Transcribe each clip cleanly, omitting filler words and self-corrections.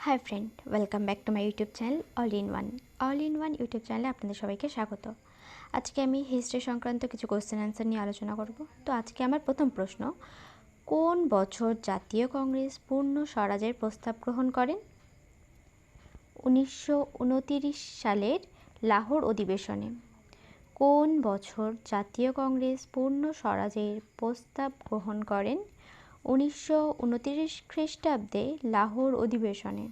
Hi friend, welcome back to my YouTube channel all in one YouTube চ্যানেলে আপনাদের সবাইকে স্বাগত। আজকে আমি হিস্ট্রি সংক্রান্ত কিছু কোশ্চেন অ্যান্সার নিয়ে আলোচনা করব। তো আজকে আমার প্রথম প্রশ্ন, কোন বছর জাতীয় কংগ্রেস পূর্ণ স্বরাজের প্রস্তাব গ্রহণ করেন? 1929 সালের লাহোর অধিবেশনে। কোন বছর জাতীয় কংগ্রেস পূর্ণ স্বরাজের প্রস্তাব গ্রহণ করেন? 1929 খ্রিস্টাব্দে লাহোর অধিবেশনে।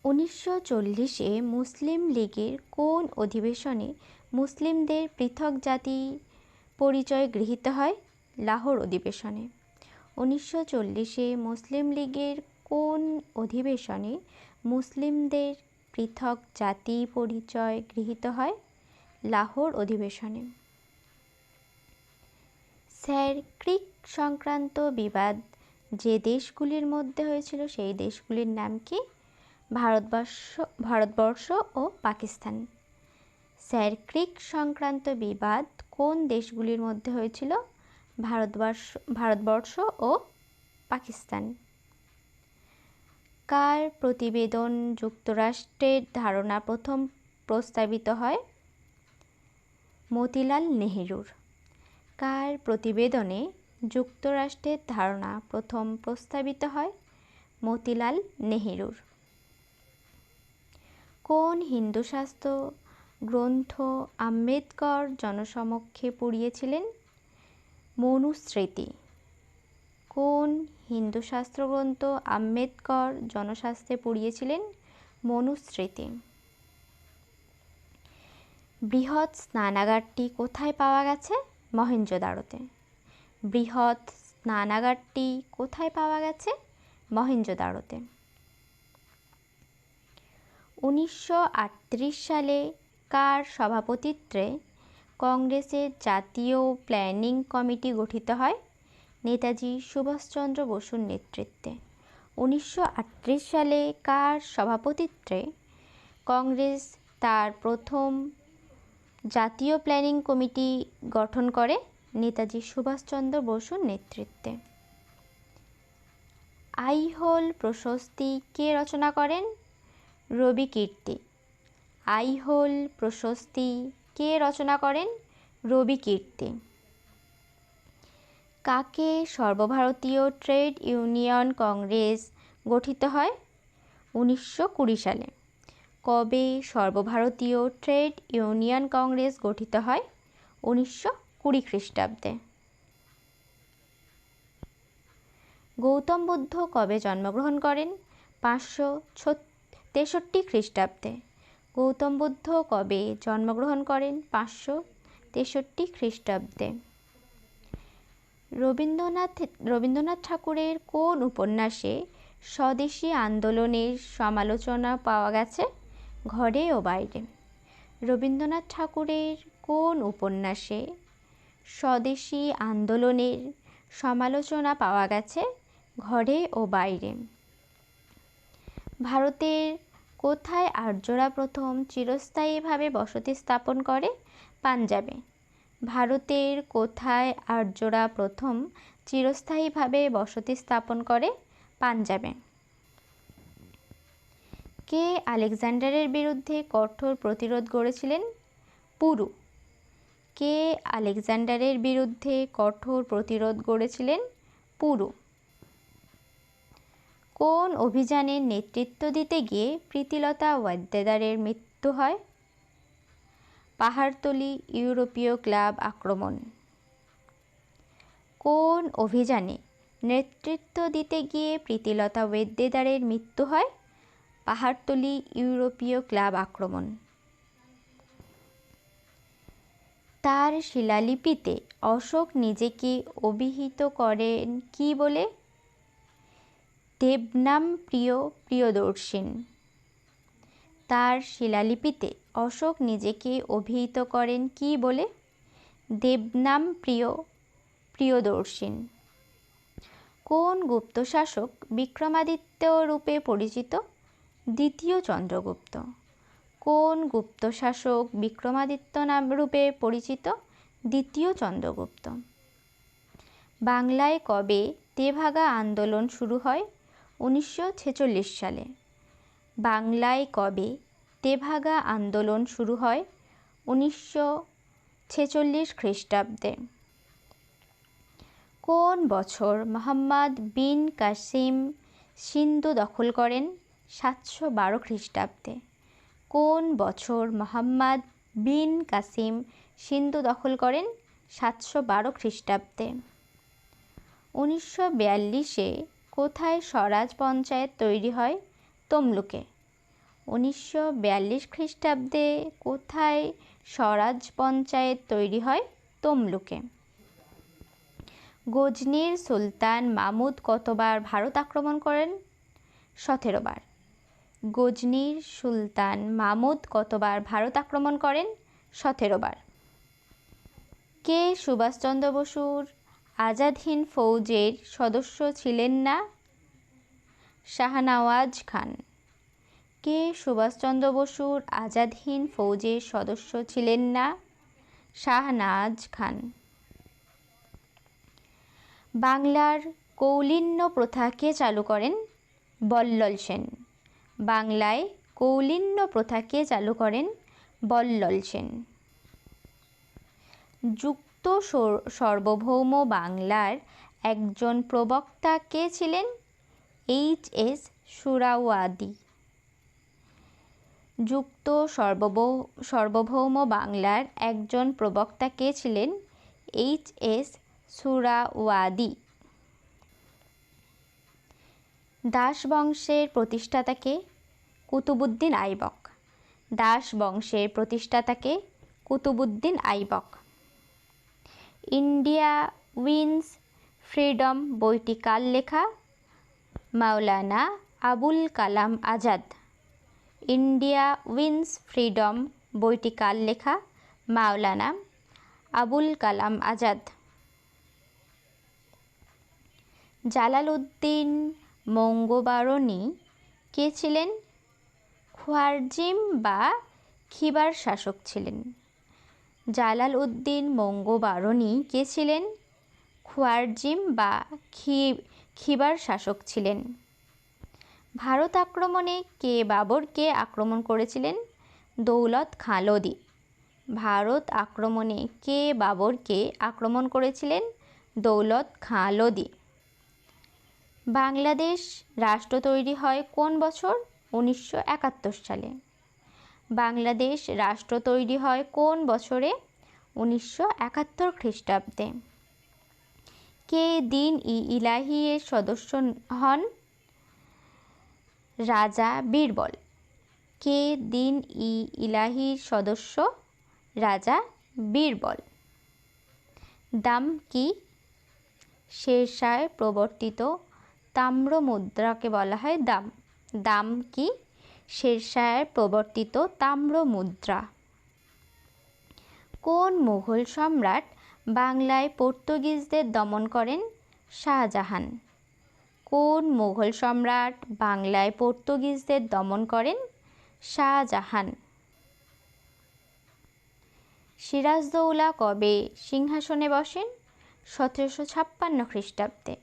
1940-এ মুসলিম লীগের কোন অধিবেশনে মুসলিমদের পৃথক জাতি পরিচয় গৃহীত হয়? লাহোর অধিবেশনে। 1940-এ মুসলিম লীগের কোন অধিবেশনে মুসলিমদের পৃথক জাতি পরিচয় গৃহীত হয়? লাহোর অধিবেশনে। স্যার ক্রিক সংক্রান্ত বিবাদ যে দেশগুলির মধ্যে হয়েছিল সেই দেশগুলির নাম কি? ভারতবর্ষ ও পাকিস্তান। স্যার ক্রিক সংক্রান্ত বিবাদ কোন দেশগুলির মধ্যে হয়েছিল? ভারতবর্ষ ও পাকিস্তান। কার প্রতিবেদন যুক্তরাষ্ট্রের ধারণা প্রথম প্রস্তাবিত হয়? মতিলাল নেহেরুর। কার প্রতিবেদনে যুক্তরাষ্ট্রের ধারণা প্রথম প্রস্তাবিত হয়? মতিলাল নেহেরুর। কোন হিন্দু শাস্ত্র গ্রন্থ আম্বেদকর জনসমক্ষে পড়িয়েছিলেন? মনুস্মৃতি। কোন হিন্দু শাস্ত্র গ্রন্থ আম্বেদকর জনশাস্ত্রে পড়িয়েছিলেন? মনুস্মৃতি। বৃহৎ স্নানাগারটি কোথায় পাওয়া গেছে? মহেঞ্জোদারোতে। বৃহৎ স্নানাগারটি কোথায় পাওয়া গেছে? মহেঞ্জোদারোতে। 1938 সালে কার সভাপতিত্বে কংগ্রেসের জাতীয় প্ল্যানিং কমিটি গঠিত হয়? নেতাজি সুভাষচন্দ্র বসুর নেতৃত্বে। 1938 সালে কার সভাপতিত্বে কংগ্রেস তার প্রথম জাতীয় প্ল্যানিং কমিটি গঠন করে? নেতাজি সুভাষচন্দ্র বসুর নেতৃত্বে। আইহোল প্রশস্তি কে রচনা করেন? রবিকীর্তি। আইহোল প্রশস্তি কে রচনা করেন? রবিকীর্তি। কাকে সর্বভারতীয় ট্রেড ইউনিয়ন কংগ্রেস গঠিত হয়? 1920 সালে। কবে সর্বভারতীয় ট্রেড ইউনিয়ন কংগ্রেস গঠিত হয়? 1920 খ্রিস্টাব্দে। গৌতম বুদ্ধ কবে জন্মগ্রহণ করেন? 563 খ্রিস্টাব্দে। গৌতম বুদ্ধ কবে জন্মগ্রহণ করেন? 563 খ্রিস্টাব্দে। রবীন্দ্রনাথ ঠাকুরের কোন উপন্যাসে স্বদেশী আন্দোলনের সমালোচনা পাওয়া গেছে? ঘরে ও বাইরে। রবীন্দ্রনাথ ঠাকুরের কোন উপন্যাসে স্বদেশী আন্দোলনের সমালোচনা পাওয়া গেছে? ঘরে ও বাইরে। ভারতের কোথায় আর্যরা প্রথম চিরস্থায়ীভাবে বসতি স্থাপন করে? পাঞ্জাবে। ভারতের কোথায় আর্যরা প্রথম চিরস্থায়ীভাবে বসতি স্থাপন করে? পাঞ্জাবে। কে আলেকজান্ডারের বিরুদ্ধে কঠোর প্রতিরোধ গড়েছিলেন? পুরু। কে আলেকজান্ডারের বিরুদ্ধে কঠোর প্রতিরোধ গড়েছিলেন? পুরু। কোন অভিযানের নেতৃত্ব দিতে গিয়ে প্রীতিলতা ওয়াদ্দেদারের মৃত্যু হয়? পাহাড়তলী ইউরোপীয় ক্লাব আক্রমণ। কোন অভিযানে নেতৃত্ব দিতে গিয়ে প্রীতিলতা ওয়াদ্দেদারের মৃত্যু হয়? পাহাড়তলী ইউরোপীয় ক্লাব আক্রমণ। তার শিলালিপিতে অশোক নিজেকে অভিহিত করেন কি বলে? দেবনাম প্রিয় প্রিয়দর্শিন। তার শিলালিপিতে অশোক নিজেকে অভিহিত করেন কি বলে? দেবনাম প্রিয় প্রিয়দর্শিন। কোন গুপ্ত শাসক বিক্রমাদিত্য রূপে পরিচিত? দ্বিতীয় চন্দ্রগুপ্ত। কোন গুপ্ত শাসক বিক্রমাদিত্য নাম রূপে পরিচিত? দ্বিতীয় চন্দ্রগুপ্ত। বাংলায় কবে তেভাগা আন্দোলন শুরু হয়? 1946 সালে। বাংলায় কবে তেভাগা আন্দোলন শুরু হয়? 1946 খ্রিস্টাব্দে। কোন বছর মোহাম্মদ বিন কাসিম সিন্ধু দখল করেন? 712 খ্রিস্টাব্দে। কোন বছর মোহাম্মদ বিন কাসিম সিন্ধু দখল করেন? 712 খ্রিস্টাব্দে। 1942-এ কোথায় স্বরাজ পঞ্চায়েত তৈরি হয়? তমলুকে। 1942 খ্রিস্টাব্দে কোথায় স্বরাজ পঞ্চায়েত তৈরি হয়? তমলুকে। গজনির সুলতান মাহমুদ কতবার ভারত আক্রমণ করেন? 17 বার। গজনির সুলতান মাহমুদ কতবার ভারত আক্রমণ করেন? 17 বার। কে সুভাষচন্দ্র বসুর আজাদ হিন্দ ফৌজের সদস্য ছিলেন না? শাহনওয়াজ খান। কে সুভাষচন্দ্র বসুর আজাদ হিন্দ ফৌজের সদস্য ছিলেন না? শাহনওয়াজ খান। বাংলার কৌলিন্য প্রথা কে চালু করেন? বল্লল সেন। বাংলায় কৌলিন্য প্রথা কে চালু করেন? বল্লল সেন। যুক্ত সার্বভৌম বাংলার একজন প্রবক্তা কে ছিলেন? এইচ.এস. সুহরাওয়ার্দী। যুক্ত সার্বভৌম বাংলার একজন প্রবক্তা কে ছিলেন? এইচ.এস. সুহরাওয়ার্দী। দাস বংশের প্রতিষ্ঠাতা কে? কুতুবউদ্দিন আইবক। দাস বংশের প্রতিষ্ঠাতা কে? Qutubuddin Aibak. India wins freedom বইটি কার লেখা? Maulana Abul Kalam Azad. India wins freedom বইটি কার লেখা? মাওলানা আবুল কালাম আজাদ। জালালউদ্দিন মঙ্গোবারনী কে ছিলেন? খোয়ারজিম বা খিবার শাসক ছিলেন। জালালউদ্দিন মঙ্গোবারনী কে ছিলেন? খোয়ারজিম বা খিবার শাসক ছিলেন। ভারত আক্রমণে কে বাবরকে আক্রমণ করেছিলেন? দৌলত খাঁ লোদী। ভারত আক্রমণে কে বাবরকে আক্রমণ করেছিলেন? দৌলত খাঁ লোদী। বাংলাদেশ রাষ্ট্র তৈরি হয় কোন বছর? 1971 সালে। বাংলাদেশ রাষ্ট্র তৈরি হয় কোন বছরে? 1971 খ্রিস্টাব্দে। কে দিন-ই-ইলাহি এর সদস্য হন? রাজা বীরবল। কে দিন-ই-ইলাহির সদস্য? রাজা বীরবল। দাম কি? শেরশাহ প্রবর্তিত তাম্র মুদ্রাকে বলা হয় দাম। দাম কি? শেরশাহ প্রবর্তিত তাম্র মুদ্রা। কোন মুঘল সম্রাট বাংলায় পর্তুগিজদের দমন করেন? শাহজাহান। কোন মুঘল সম্রাট বাংলায় পর্তুগিজদের দমন করেন? শাহজাহান। সিরাজদৌলা কবে সিংহাসনে বসেন? 1756 খ্রিস্টাব্দে।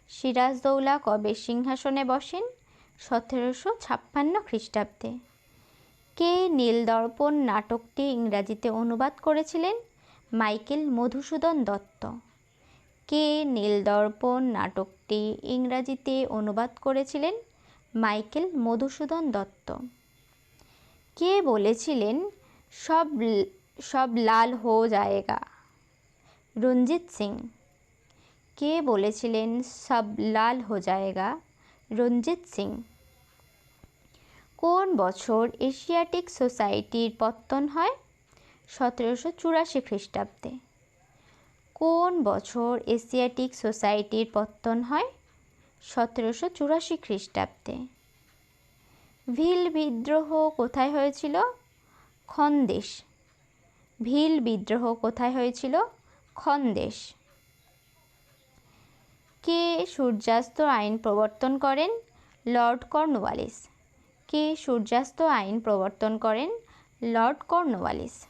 সিরাজদৌলা কবে সিংহাসনে বসেন? 1756 খ্রিস্টাব্দে। কে নীলদর্পণ নাটকটি ইংরাজিতে অনুবাদ করেছিলেন? মাইকেল মধুসূদন দত্ত। কে নীলদর্পণ নাটকটি ইংরাজিতে অনুবাদ করেছিলেন? মাইকেল মধুসূদন দত্ত। কে বলেছিলেন সব লাল হো জায়েগা? রঞ্জিত সিং। কে বলেছিলেন সব লাল হো জায়েগা? রঞ্জিত সিং। কোন বছর এশিয়াটিক সোসাইটির পতন হয়? 1784 খ্রিস্টাব্দে। কোন বছর এশিয়াটিক সোসাইটির পতন হয়? 1784 খ্রিস্টাব্দে। ভিল বিদ্রোহ কোথায় হয়েছিল? খন্দেশ। ভিল বিদ্রোহ কোথায় হয়েছিল? খন্দেশ। কে সূর্যাস্ত আইন প্রবর্তন করেন? Lord Cornwallis. কে সূর্যাস্ত আইন প্রবর্তন করেন? Lord Cornwallis.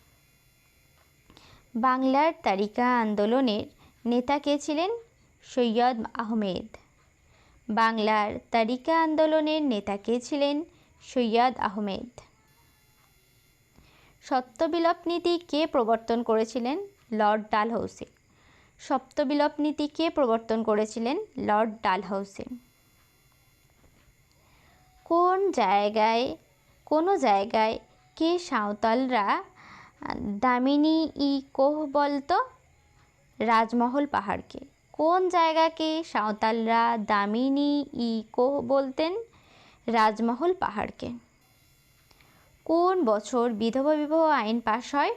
বাংলার তারিকা আন্দোলনের নেতা কে ছিলেন? সৈয়দ আহমেদ। বাংলার তারিকা আন্দোলনের নেতা কে ছিলেন? সৈয়দ আহমেদ। সত্যবিলোপ নীতি কে প্রবর্তন করেছিলেন? লর্ড ডালহৌসি। সত্যবিলোপ নীতি কে প্রবর্তন করেছিলেন? লর্ড ডালহৌসি। কোনো জায়গায় কে সাঁওতালরা দামিনী ই কোহ বলতো? রাজমহল পাহাড়কে। কোন জায়গাকে সাঁওতালরা দামিনী ই কোহ বলতেন? রাজমহল পাহাড়কে। কোন বছর বিধবা বিবাহ আইন পাশ হয়?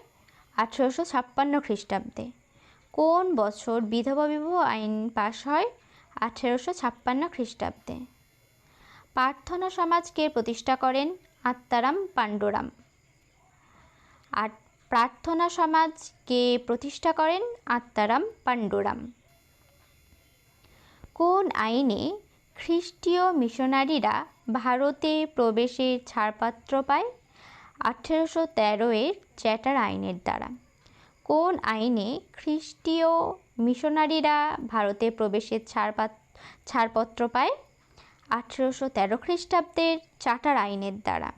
1856 খ্রিস্টাব্দে। কোন বছর বিধবা বিবাহ আইন পাশ হয়? 1856 খ্রিস্টাব্দে। প্রার্থনা সমাজ কে প্রতিষ্ঠা করেন? আত্মারাম পাণ্ডুরাম। আর প্রার্থনা সমাজ কে প্রতিষ্ঠা করেন? আত্মারাম পাণ্ডুরাম। কোন আইনে খ্রিস্টীয় মিশনারিরা ভারতে প্রবেশের ছাড়পত্র পায়? 1813 চ্যাটার আইনের দ্বারা। কোন আইনে খ্রিস্টীয় মিশনারিরা ভারতে প্রবেশের ছাড়পত্র পায়? 1813 খ্রিস্টাব্দের চার্টার আইনের দ্বারা।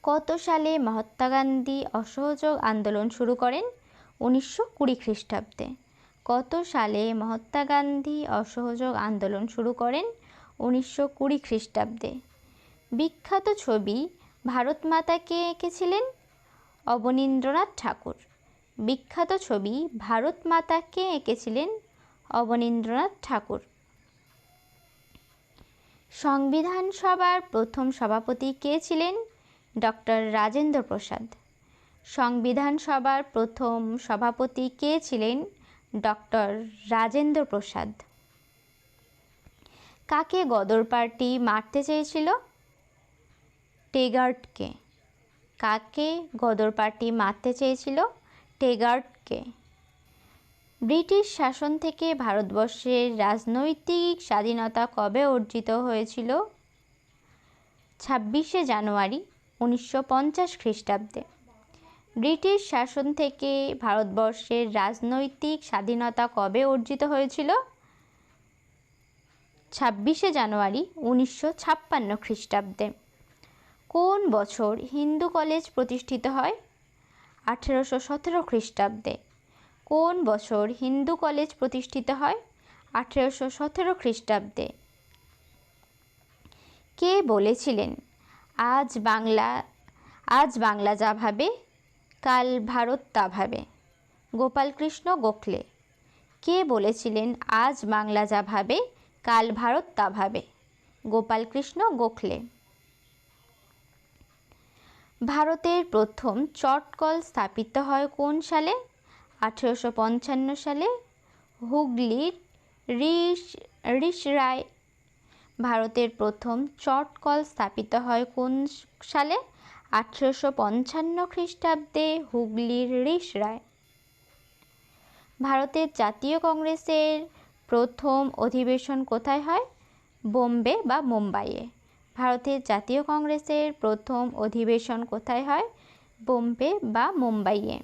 কত সালে মহাত্মা গান্ধী অসহযোগ আন্দোলন শুরু করেন? 1920 খ্রিস্টাব্দে। কত সালে মহাত্মা গান্ধী অসহযোগ আন্দোলন শুরু করেন? 1920 খ্রিস্টাব্দে। বিখ্যাত ছবি ভারত মাতা কে এঁকেছিলেন? অবনীন্দ্রনাথ ঠাকুর। বিখ্যাত ছবি ভারত মাতা কে এঁকেছিলেন? অবনীন্দ্রনাথ ঠাকুর। সংবিধান সভার প্রথম সভাপতি কে ছিলেন? ডক্টর রাজেন্দ্র প্রসাদ। সংবিধান সভার প্রথম সভাপতি কে ছিলেন? ডক্টর রাজেন্দ্র প্রসাদ। কাকে গদর পার্টি মারতে চেয়েছিল? টেগার্টকে। কাকে গদর পার্টি মারতে চেয়েছিল? টেগার্টকে। ব্রিটিশ শাসন থেকে ভারতবর্ষের রাজনৈতিক স্বাধীনতা কবে অর্জিত হয়েছিল? 26শে জানুয়ারি 1950 খ্রিস্টাব্দে। ব্রিটিশ শাসন থেকে ভারতবর্ষের রাজনৈতিক স্বাধীনতা কবে অর্জিত হয়েছিল? 26শে জানুয়ারি 1956 খ্রিস্টাব্দে। কোন বছর হিন্দু কলেজ প্রতিষ্ঠিত হয়? 1817 খ্রিস্টাব্দে। কোন বছর হিন্দু কলেজ প্রতিষ্ঠিত হয়? 1817 খ্রিস্টাব্দে। কে বলেছিলেন আজ বাংলা যা ভাবে কাল ভারত তা ভাবে? গোপালকৃষ্ণ গোখলে। কে বলেছিলেন আজ বাংলা যা ভাবে কাল ভারত তা ভাবে? গোপালকৃষ্ণ গোখলে। ভারতের প্রথম চটকল স্থাপিত হয় কোন সালে? 1855 সালে। হুগলির ঋষরায়। ভারতের প্রথম চটকল স্থাপিত হয় কোন সালে? 1855 খ্রিস্টাব্দে হুগলির ঋষরায়। ভারতের জাতীয় কংগ্রেসের প্রথম অধিবেশন কোথায় হয়? বোম্বে বা মুম্বাইয়ে। ভারতের জাতীয় কংগ্রেসের প্রথম অধিবেশন কোথায় হয়? বোম্বে বা মুম্বাইয়ে।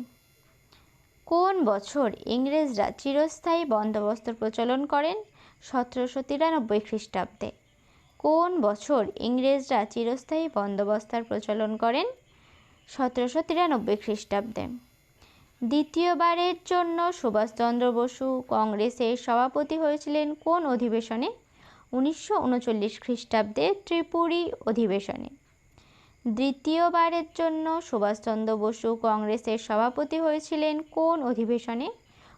কোন বছর ইংরেজরা চিরস্থায়ী বন্দোবস্ত প্রচলন করেন? 1793 খ্রিস্টাব্দে। কোন বছর ইংরেজরা চিরস্থায়ী বন্দোবস্তার প্রচলন করেন? 1793 খ্রিস্টাব্দে। দ্বিতীয়বারের জন্য সুভাষচন্দ্র বসু কংগ্রেসের সভাপতি হয়েছিলেন কোন অধিবেশনে? 1939 খ্রিস্টাব্দে ত্রিপুরী অধিবেশনে। দ্বিতীয়বারের জন্য সুভাষচন্দ্র বসু কংগ্রেসের সভাপতি হয়েছিলেন কোন অধিবেশনে?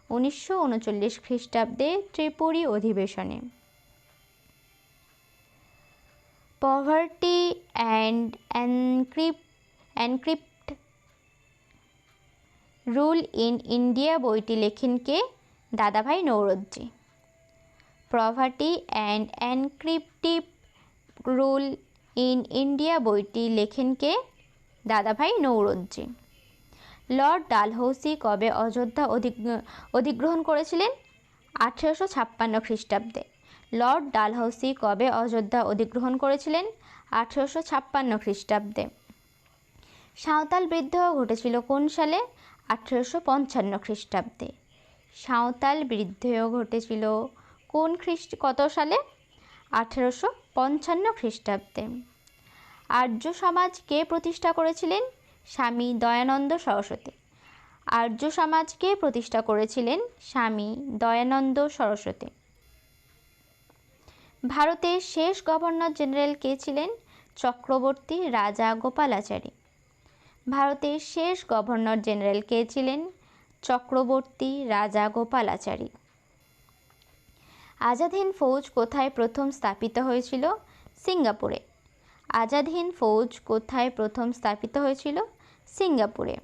1939 খ্রিস্টাব্দে ত্রিপুরী অধিবেশনে। Poverty and encrypt rule in India বইটি লেখেন কে? Dadabhai Naoroji. Poverty and encryptive rule in India বইটি লেখেন কে? দাদাভাই নৌরোজি। লর্ড ডালহৌসি কবে অযোধ্যা অধিগ্রহণ করেছিলেন? 1856 খ্রিস্টাব্দে। লর্ড ডালহৌসি কবে অযোধ্যা অধিগ্রহণ করেছিলেন? 1856 খ্রিস্টাব্দে। সাঁওতাল বিদ্রোহ ঘটেছিল কোন সালে? 1855 খ্রিস্টাব্দে। সাঁওতাল বিদ্রোহ ঘটেছিল কত সালে? 1855 খ্রিস্টাব্দে। আর্য সমাজ কে প্রতিষ্ঠা করেছিলেন? স্বামী দয়ানন্দ সরস্বতী। আর্য সমাজ কে প্রতিষ্ঠা করেছিলেন? স্বামী দয়ানন্দ সরস্বতী। ভারতের শেষ গভর্নর জেনারেল কে ছিলেন? চক্রবর্তী রাজা গোপালাচারী। ভারতের শেষ গভর্নর জেনারেল কে ছিলেন? চক্রবর্তী রাজা গোপালাচারী। আজাদ হিন্দ ফৌজ কোথায় প্রথম স্থাপিত হয়েছিল? সিঙ্গাপুরে। আজাদ হিন্দ ফৌজ কোথায় প্রথম স্থাপিত হয়েছিল? সিঙ্গাপুরে।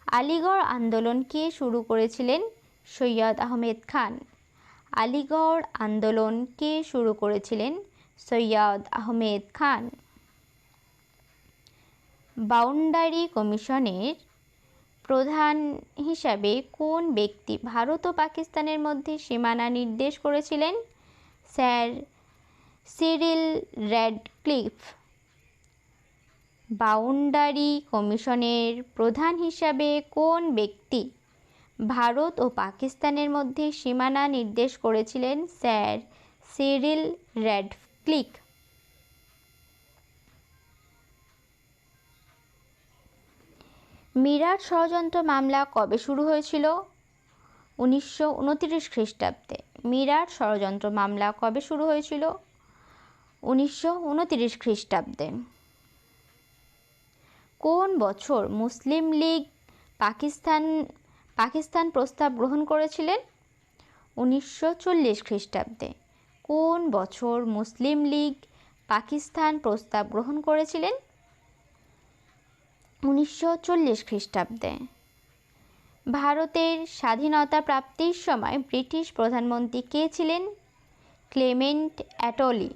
আলিগড় আন্দোলন কে শুরু করেছিলেন? সৈয়দ আহমেদ খান। আলিগড় আন্দোলন কে শুরু করেছিলেন? সৈয়দ আহমেদ খান। বাউন্ডারি কমিশনের প্রধান হিসাবে কোন ব্যক্তি ভারত ও পাকিস্তানের মধ্যে সীমানা নির্দেশ করেছিলেন? Sir Cyril Radcliffe. বাউন্ডারি কমিশনের প্রধান হিসাবে কোন ব্যক্তি ভারত ও পাকিস্তানের মধ্যে সীমানা নির্দেশ করেছিলেন? Sir Cyril Radcliffe. মিরাট ষড়যন্ত্র মামলা কবে শুরু হয়েছিল? 1929 খ্রিস্টাব্দে। মিরাট ষড়যন্ত্র মামলা কবে শুরু হয়েছিল? 1929 খ্রিস্টাব্দে। কোন বছর মুসলিম লীগ পাকিস্তান প্রস্তাব গ্রহণ করেছিলেন? 1940 খ্রিস্টাব্দে। কোন বছর মুসলিম লীগ পাকিস্তান প্রস্তাব গ্রহণ করেছিলেন? 1940 খ্রিস্টাব্দে। ভারতের স্বাধীনতা প্রাপ্তির সময় ব্রিটিশ প্রধানমন্ত্রী কে ছিলেন? ক্লেমেন্ট অ্যাটলি।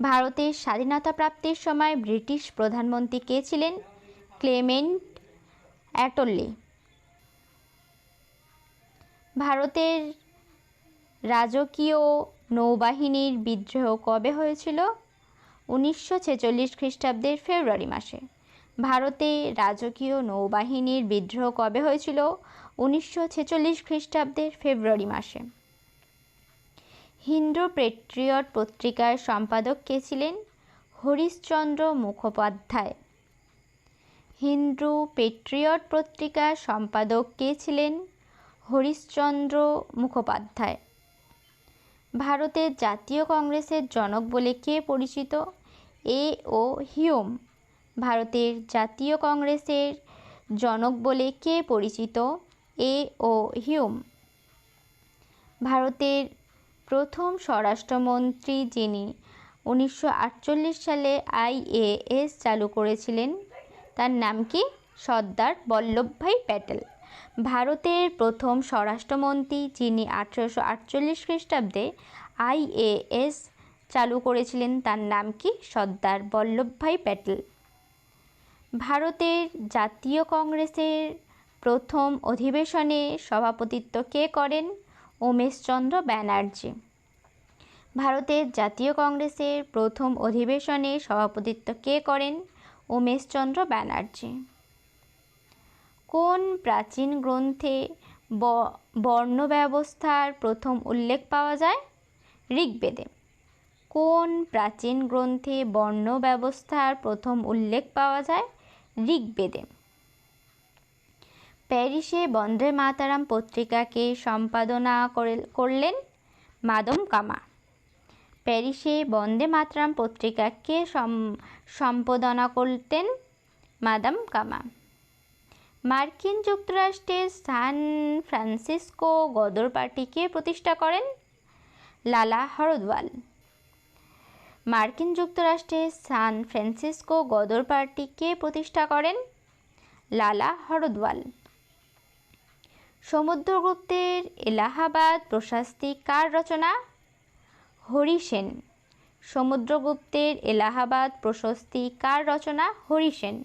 ভারতের স্বাধীনতা প্রাপ্তির সময় ব্রিটিশ প্রধানমন্ত্রী কে ছিলেন? ক্লেমেন্ট অ্যাটলি। ভারতের রাজকীয় নৌবাহিনীর বিদ্রোহ কবে হয়েছিল? 1946 খ্রিস্টাব্দের ফেব্রুয়ারি মাসে। ভারতে রাজকীয় নৌবাহিনীর বিদ্রোহ কবে হয়েছিল? 1946 খ্রিস্টাব্দের ফেব্রুয়ারি মাসে। হিন্দু পেট্রিয়ট পত্রিকার সম্পাদক কে ছিলেন? হরিশচন্দ্র মুখোপাধ্যায়। হিন্দু পেট্রিয়ট পত্রিকার সম্পাদক কে ছিলেন? হরিশচন্দ্র মুখোপাধ্যায়। ভারতের জাতীয় কংগ্রেসের জনক বলে কে পরিচিত? এ ও হিউম। ভারতের জাতীয় কংগ্রেসের জনক বলে কে পরিচিত? এ ও হিউম। ভারতের প্রথম স্বরাষ্ট্রমন্ত্রী যিনি 1948 সালে IAS চালু করেছিলেন তার নাম কি? সর্দার বল্লভভাই প্যাটেল। ভারতের প্রথম স্বরাষ্ট্রমন্ত্রী যিনি 1848 খ্রিস্টাব্দে IAS চালু করেছিলেন তার নাম কি? সর্দার বল্লভভাই প্যাটেল। ভারতের জাতীয় কংগ্রেসের প্রথম অধিবেশনে সভাপতিত্ব কে করেন? উমেশচন্দ্র ব্যানার্জি। ভারতের জাতীয় কংগ্রেসের প্রথম অধিবেশনে সভাপতিত্ব কে করেন? উমেশচন্দ্র ব্যানার্জি। কোন প্রাচীন গ্রন্থে বর্ণ ব্যবস্থার প্রথম উল্লেখ পাওয়া যায়? ঋগ্বেদে। কোন প্রাচীন গ্রন্থে বর্ণ ব্যবস্থার প্রথম উল্লেখ পাওয়া যায়? ঋগ্বেদে। প্যারিসে বন্দে মাতারাম পত্রিকাকে সম্পাদনা করলেন মাদম কামা। প্যারিসে বন্দে মাতরম পত্রিকাকে সম্পাদনা করতেন মাদাম কামা। মার্কিন যুক্তরাষ্ট্রের সান ফ্রান্সিসকো গদর পার্টিকে প্রতিষ্ঠা করেন? লালা হরদওয়াল। মার্কিন যুক্তরাষ্ট্রের সান ফ্রান্সিসকো গদর পার্টিকে প্রতিষ্ঠা করেন? লালা হরদওয়াল। সমুদ্রগুপ্তের এলাহাবাদ প্রশস্তি কার রচনা? হরি সেন। সমুদ্রগুপ্তের এলাহাবাদ প্রশস্তি কার রচনা? Hari Sen.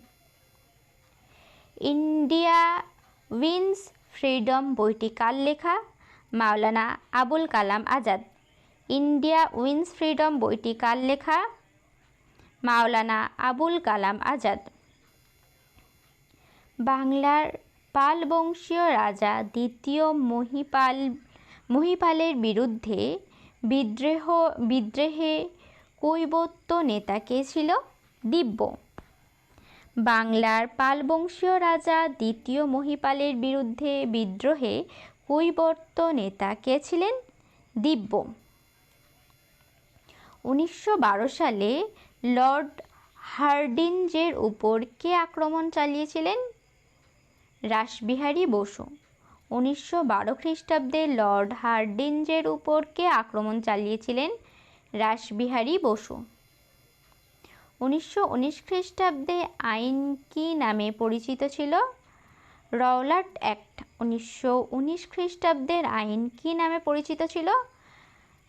India wins freedom বইটি কার লেখা? Maulana Abul Kalam Azad. India wins freedom বইটি কার লেখা? মাওলানা আবুল কালাম আজাদ। বাংলার পাল বংশীয় রাজা দ্বিতীয় মহিপালের বিরুদ্ধে বিদ্রোহে কৈবর্ত নেতা কে ছিল? দিব্য। বাংলার পালবংশীয় রাজা দ্বিতীয় মহিপালের বিরুদ্ধে বিদ্রোহে কৈবর্ত নেতা কে ছিলেন? দিব্য। 1912 সালে লর্ড হার্ডিঞ্জের উপর কে আক্রমণ চালিয়েছিলেন? রাসবিহারী বসু। 1912 খ্রিস্টাব্দে লর্ড হার্ডিঞ্জের উপর কে আক্রমণ চালিয়েছিলেন? রাসবিহারী বসু। 1919 খ্রিস্টাব্দে আইন কি নামে পরিচিত ছিল? Rowlatt act. 1919 খ্রিস্টাব্দের আইন কি নামে পরিচিত ছিল?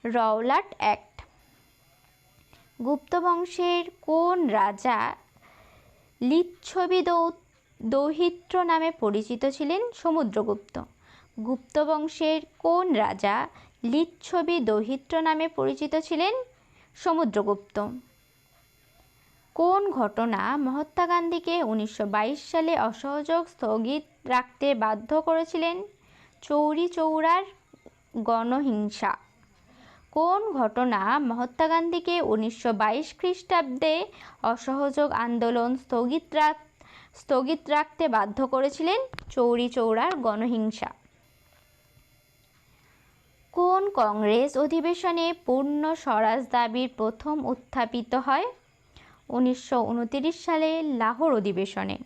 Rowlatt act. গুপ্ত বংশের কোন রাজা লিচ্ছবি দৌহিত্র নামে পরিচিত ছিলেন? সমুদ্রগুপ্ত। গুপ্ত বংশের কোন রাজা লিচ্ছবি দৌহিত্র নামে পরিচিত ছিলেন? সমুদ্রগুপ্ত। কোন ঘটনা মহাত্মা গান্ধীকে 1922 সালে অসহযোগ স্থগিত রাখতে বাধ্য করেছিলেন? চৌরি চৌরার গণহিংসা। কোন ঘটনা মহাত্মা গান্ধীকে 1922 খ্রিস্টাব্দে অসহযোগ আন্দোলন স্থগিত রাখতে বাধ্য করেছিলেন? চৌরি চৌরার গণহিংসা। কোন কংগ্রেস অধিবেশনে পূর্ণ স্বরাজ দাবির প্রথম উত্থাপিত হয়? 1929 সালে লাহোর অধিবেশনে।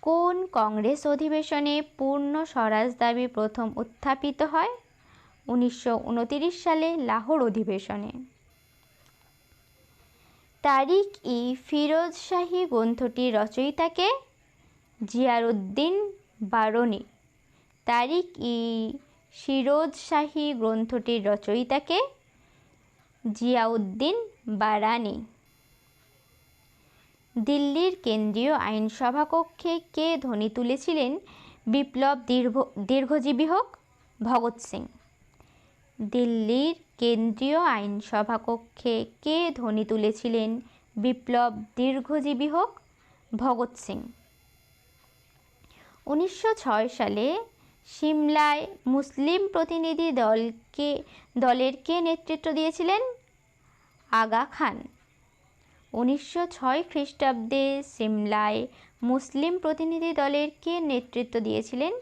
কোন কংগ্রেস অধিবেশনে পূর্ণ স্বরাজ দাবি প্রথম উত্থাপিত হয়? 1929 সালে লাহোর অধিবেশনে। তারিখ-ই-ফিরোজ শাহী গ্রন্থটির রচয়িতা কে? জিয়াউদ্দিন বারনী। তারিখ-ই-ফিরোজ শাহী গ্রন্থটির রচয়িতা কে? জিয়াউদ্দিন বারানী। দিল্লির কেন্দ্রীয় আইনসভা কক্ষে কে ধ্বনি তুলেছিলেন বিপ্লব দীর্ঘজীবী হোক? ভগৎ সিং। দিল্লির কেন্দ্রীয় আইনসভা কক্ষে কে ধ্বনি তুলেছিলেন বিপ্লব দীর্ঘজীবী হোক? ভগৎ সিং। 1906 সালে সিমলায় মুসলিম প্রতিনিধি দলের কে নেতৃত্ব দিয়েছিলেন? আগা খান। 1906 খ্রিস্টাব্দে সিমলায় মুসলিম প্রতিনিধি দলের কে নেতৃত্ব দিয়েছিলেন?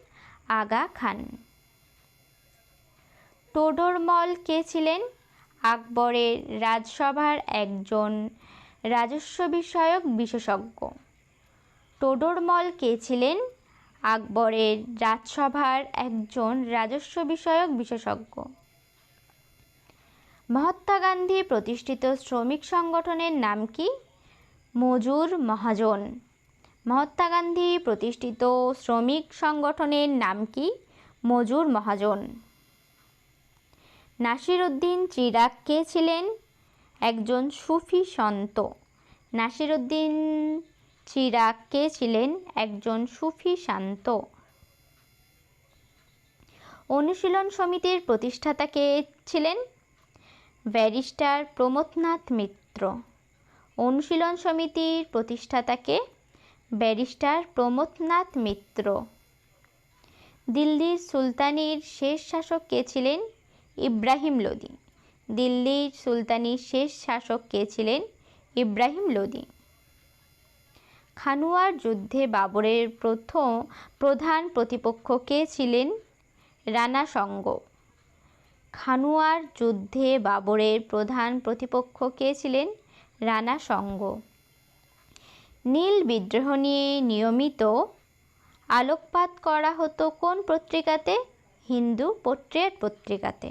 আগা খান। টোডরমল কে ছিলেন? আকবরের রাজসভার একজন রাজস্ব বিষয়ক বিশেষজ্ঞ। টোডরমল কে ছিলেন? আকবরের রাজসভার একজন রাজস্ব বিষয়ক বিশেষজ্ঞ। মহাত্মা গান্ধী প্রতিষ্ঠিত শ্রমিক সংগঠনের নাম কি? মজুর মহাজন। মহাত্মা গান্ধী প্রতিষ্ঠিত শ্রমিক সংগঠনের নাম কি? মজুর মহাজন। নাসিরউদ্দিন চিরাগ কে ছিলেন? একজন সুফি সন্ত। নাসিরউদ্দিন চিরাগ কে ছিলেন? একজন সুফি সন্ত। অনুশীলন সমিতির প্রতিষ্ঠাতা কে ছিলেন? ব্যারিস্টার প্রমথনাথ মিত্র। অনুশীলন সমিতির প্রতিষ্ঠাতা কে? ব্যারিস্টার প্রমথনাথ মিত্র। দিল্লির সুলতানির শেষ শাসক কে ছিলেন? ইব্রাহিম লোদি। দিল্লির সুলতানির শেষ শাসক কে ছিলেন? ইব্রাহিম লোদি। খানুয়ার যুদ্ধে বাবরের প্রধান প্রতিপক্ষ কে ছিলেন? রানা সঙ্গ। খানুয়ার যুদ্ধে বাবরের প্রধান প্রতিপক্ষ কে ছিলেন? রানা সঙ্গ। নীল বিদ্রোহ নিয়ে নিয়মিত আলোকপাত করা হতো কোন পত্রিকাতে? হিন্দু পেট্রিয়ট পত্রিকাতে।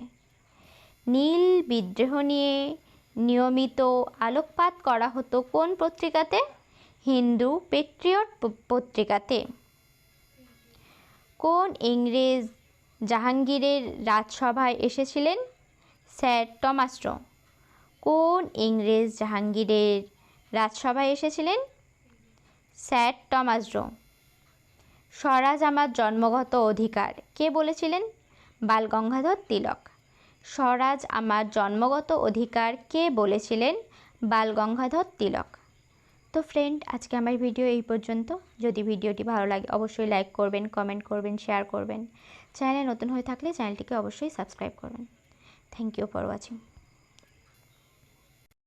নীল বিদ্রোহ নিয়ে নিয়মিত আলোকপাত করা হতো কোন পত্রিকাতে? হিন্দু পেট্রিয়ট পত্রিকাতে। কোন ইংরেজ জাহাঙ্গীরের রাজসভায় এসেছিলেন? স্যার টমাস র। কোন ইংরেজ জাহাঙ্গীরের রাজসভায় এসেছিলেন? স্যার টমাস র। স্বরাজ আমার জন্মগত অধিকার কে বলেছিলেন? বালগঙ্গাধর তিলক। স্বরাজ আমার জন্মগত অধিকার কে বলেছিলেন? বালগঙ্গাধর তিলক। তো তো ফ্রেন্ড, আজকে আমার ভিডিও এই পর্যন্ত। যদি ভিডিওটি ভালো লাগে অবশ্যই লাইক করবেন, কমেন্ট করবেন, শেয়ার করবেন। চ্যানেলে নতুন হয়ে থাকলে চ্যানেলটিকে অবশ্যই সাবস্ক্রাইব করবেন। Thank you for watching.